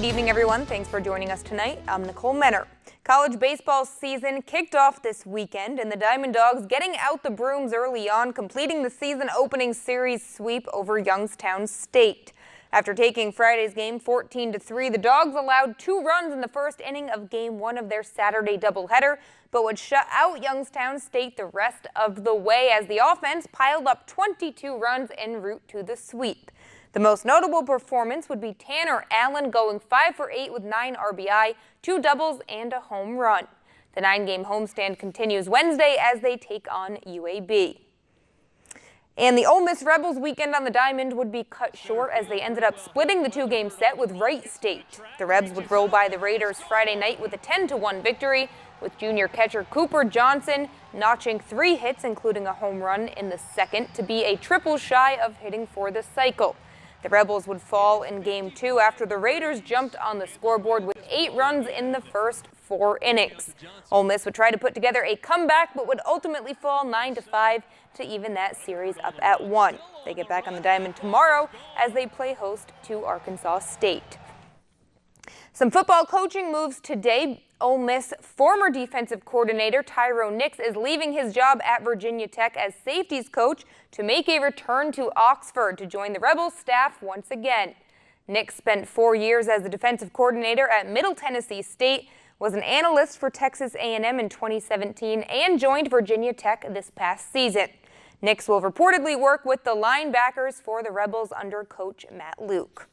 Good evening, everyone. Thanks for joining us tonight. I'm Nicole Menner. College baseball season kicked off this weekend, and the Diamond Dogs getting out the brooms early on, completing the season opening series sweep over Youngstown State. After taking Friday's game 14-3, the Dogs allowed 2 runs in the first inning of Game 1 of their Saturday doubleheader, but would shut out Youngstown State the rest of the way as the offense piled up 22 runs en route to the sweep. The most notable performance would be Tanner Allen going 5 for 8 with 9 RBI, 2 doubles, and a home run. The 9-game homestand continues Wednesday as they take on UAB. And the Ole Miss Rebels weekend on the Diamond would be cut short as they ended up splitting the 2-game set with Wright State. The Rebs would roll by the Raiders Friday night with a 10-1 victory, with junior catcher Cooper Johnson notching 3 hits, including a home run in the second, to be a triple shy of hitting for the cycle. The Rebels would fall in Game 2 after the Raiders jumped on the scoreboard with 8 runs in the first 4 innings. Ole Miss would try to put together a comeback, but would ultimately fall 9-5 to even that series up at 1. They get back on the diamond tomorrow as they play host to Arkansas State. Some football coaching moves today. Ole Miss former defensive coordinator Tyrone Nix is leaving his job at Virginia Tech as safeties coach to make a return to Oxford to join the Rebels staff once again. Nix spent 4 years as the defensive coordinator at Middle Tennessee State, was an analyst for Texas A&M in 2017, and joined Virginia Tech this past season. Nix will reportedly work with the linebackers for the Rebels under coach Matt Luke.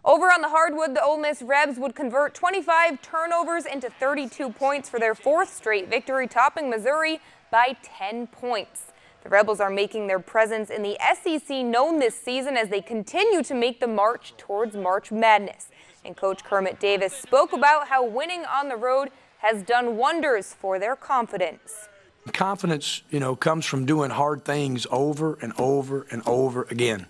Over on the hardwood, the Ole Miss Rebs would convert 25 turnovers into 32 points for their 4th straight victory, topping Missouri by 10 points. The Rebels are making their presence in the SEC known this season as they continue to make the march towards March Madness. And Coach Kermit Davis spoke about how winning on the road has done wonders for their confidence. Confidence, comes from doing hard things over and over and over again.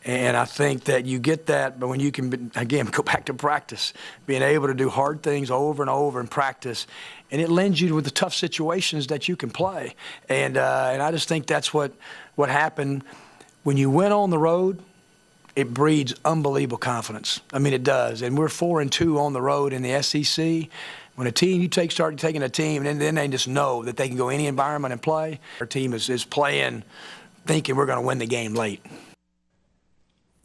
And I think that you get that, but when you can, again, go back to practice, being able to do hard things over and over in practice, and it lends you to the tough situations that you can play. And I just think that's what happened. When you win on the road, it breeds unbelievable confidence. I mean, it does. And we're 4-2 on the road in the SEC. When a team, start taking a team, and then they just know that they can go any environment and play. Our team is playing, thinking we're going to win the game late.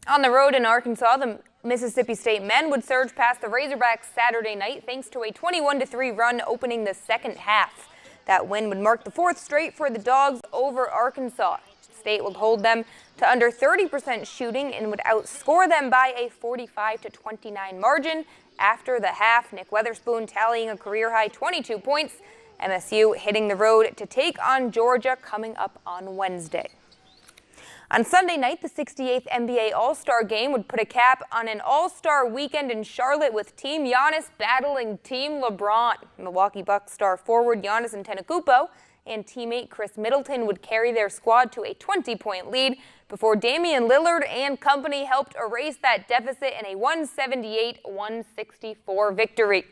On the road in Arkansas, the Mississippi State men would surge past the Razorbacks Saturday night thanks to a 21-3 run opening the second half. That win would mark the 4th straight for the Dogs over Arkansas. State would hold them to under 30% shooting and would outscore them by a 45-29 margin. After the half, Nick Weatherspoon tallying a career-high 22 points. MSU hitting the road to take on Georgia coming up on Wednesday. On Sunday night, the 68th NBA All-Star Game would put a cap on an All-Star weekend in Charlotte with Team Giannis battling Team LeBron. Milwaukee Bucks star forward Giannis Antetokounmpo and teammate Chris Middleton would carry their squad to a 20-point lead before Damian Lillard and company helped erase that deficit in a 178-164 victory.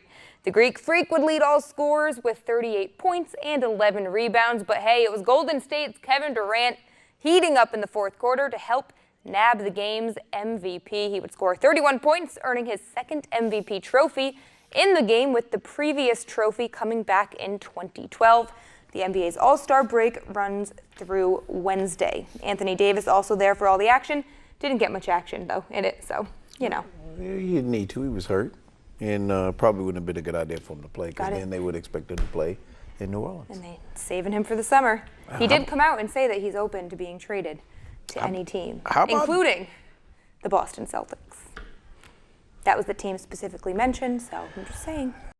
The Greek Freak would lead all scorers with 38 points and 11 rebounds, but hey, it was Golden State's Kevin Durant heating up in the 4th quarter to help nab the game's MVP. He would score 31 points, earning his 2nd MVP trophy in the game, with the previous trophy coming back in 2012. The NBA's All-Star break runs through Wednesday. Anthony Davis also there for all the action. Didn't get much action, though, in it, so, He didn't need to. He was hurt, and probably wouldn't have been a good idea for him to play, because then they would expect him to play in New Orleans. And they saving him for the summer. He did come out and say that he's open to being traded to any team, including the Boston Celtics. That was the team specifically mentioned, so I'm just saying.